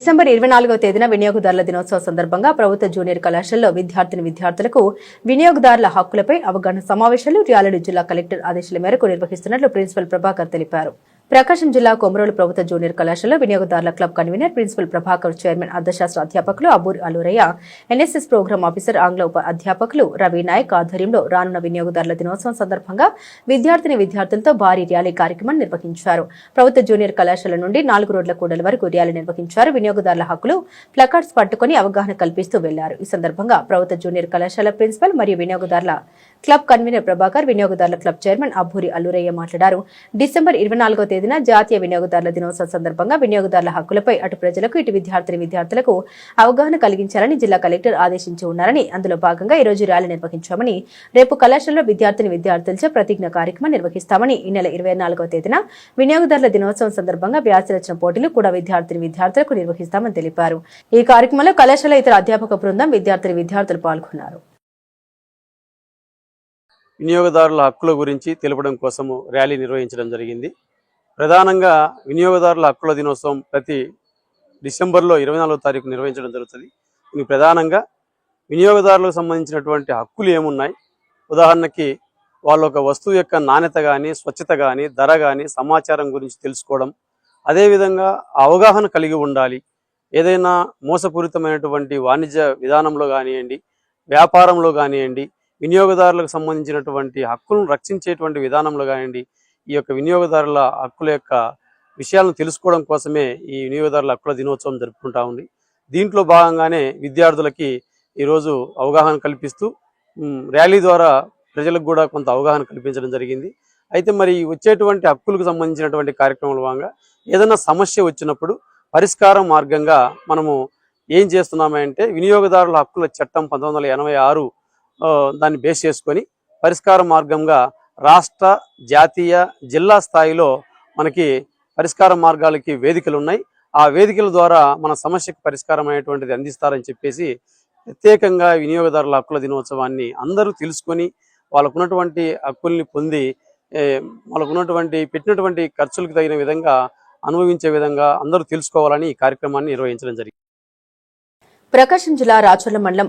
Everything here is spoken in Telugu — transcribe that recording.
డిసెంబర్ 24వ తేదీన వినియోగదారుల దినోత్సవం సందర్భంగా ప్రభుత్వ జూనియర్ కళాశాలలో విద్యార్థులకు వినియోగదారుల హక్కులపై అవగాహన సమావేశాలు ర్యాలీలు జిల్లా కలెక్టర్ ఆదేశాల మేరకు నిర్వహిస్తున్నట్లు ప్రిన్సిపల్ ప్రభాకర్ తెలిపారు. ప్రకాశం జిల్లా కొమరోలు ప్రభుత్వ జూనియర్ కళాశాలలో వినియోగదారుల club convener principal Prabhakar, chairman అర్థశాస్త్ర అధ్యాపకులు Aburi Alurayya, NSS programme officer ఆంగ్ల ఉప అధ్యాపకులు రవి నాయక్ ఆధ్వర్యంలో రానున్న వినియోగదారుల దినోత్సవం సందర్భంగా విద్యార్థులతో భారీ ర్యాలీ కార్యక్రమం నిర్వహించారు. ప్రభుత్వ జూనియర్ కళాశాల నుండి 4 రోడ్ల కూడలి వరకు ర్యాలీ నిర్వహించారు. వినియోగదారుల హక్కులు ప్లకార్డ్స్ పట్టుకుని అవగాహన కల్పిస్తూ వెళ్లారు. ఈ సందర్భంగా ప్రభుత్వ జూనియర్ కళాశాల ప్రిన్సిపల్ మరియు వినియోగదారుల క్లబ్ కన్వీనర్ ప్రభాకర్, వినియోగదారుల క్లబ్ చైర్మన్ అబూరి అలూరయ్య మాట్లాడారు. డిసెంబర్ 24వ తేదీన జాతీయ వినియోగదారుల దినోత్సవం సందర్భంగా వినియోగదారుల హక్కులపై అటు ప్రజలకు ఇటు విద్యార్థులకు అవగాహన కలిగించాలని జిల్లా కలెక్టర్ ఆదేశించి ఉన్నారని, అందులో భాగంగా ఈ రోజు ర్యాలీ నిర్వహించామని, రేపు కళాశాలలో విద్యార్థులచే ప్రతిజ్ఞ కార్యక్రమం నిర్వహిస్తామని, ఈ నెల 24వ తేదీన వినియోగదారుల దినోత్సవం సందర్భంగా వ్యాసరచన పోటీలు కూడా విద్యార్థులకు నిర్వహిస్తామని తెలిపారు. ఈ కార్యక్రమంలో కళాశాల ఇతర అధ్యాపక బృందం, విద్యార్థులు పాల్గొన్నారు. వినియోగదారుల హక్కుల గురించి తెలపడం కోసము ర్యాలీ నిర్వహించడం జరిగింది. ప్రధానంగా వినియోగదారుల హక్కుల దినోత్సవం ప్రతి డిసెంబర్లో 24వ తారీఖు నిర్వహించడం జరుగుతుంది. ఇది ప్రధానంగా వినియోగదారులకు సంబంధించినటువంటి హక్కులు ఏమున్నాయి, ఉదాహరణకి వాళ్ళ ఒక వస్తువు యొక్క నాణ్యత కానీ, స్వచ్ఛత కానీ, ధర కానీ, సమాచారం గురించి తెలుసుకోవడం, అదేవిధంగా అవగాహన కలిగి ఉండాలి. ఏదైనా మోసపూరితమైనటువంటి వాణిజ్య విధానంలో కానివ్వండి, వ్యాపారంలో కానివ్వండి, వినియోగదారులకు సంబంధించినటువంటి హక్కులను రక్షించేటువంటి విధానంలో కానివ్వండి, ఈ యొక్క వినియోగదారుల హక్కుల యొక్క విషయాలను తెలుసుకోవడం కోసమే ఈ వినియోగదారుల హక్కుల దినోత్సవం జరుపుకుంటా ఉంది. దీంట్లో భాగంగానే విద్యార్థులకి ఈరోజు అవగాహన కల్పిస్తూ ర్యాలీ ద్వారా ప్రజలకు కూడా కొంత అవగాహన కల్పించడం జరిగింది. అయితే మరి వచ్చేటువంటి హక్కులకు సంబంధించినటువంటి కార్యక్రమాల భాగంగా ఏదైనా సమస్య వచ్చినప్పుడు పరిష్కారం మార్గంగా మనము ఏం చేస్తున్నామంటే, వినియోగదారుల హక్కుల చట్టం 1986 దాన్ని బేస్ చేసుకొని పరిష్కార మార్గంగా రాష్ట్ర, జాతీయ, జిల్లా స్థాయిలో మనకి పరిష్కార మార్గాలకి వేదికలు ఉన్నాయి. ఆ వేదికల ద్వారా మన సమస్యకు పరిష్కారం అనేటువంటిది అందిస్తారని చెప్పేసి ప్రత్యేకంగా వినియోగదారుల హక్కుల దినోత్సవాన్ని అందరూ తెలుసుకొని వాళ్ళకున్నటువంటి హక్కుల్ని పొంది వాళ్ళకున్నటువంటి పెట్టినటువంటి ఖర్చులకు తగిన విధంగా అనుభవించే విధంగా అందరూ తెలుసుకోవాలని ఈ కార్యక్రమాన్ని నిర్వహించడం జరిగింది. ప్రకాశం జిల్లా రాచర్ల మండలం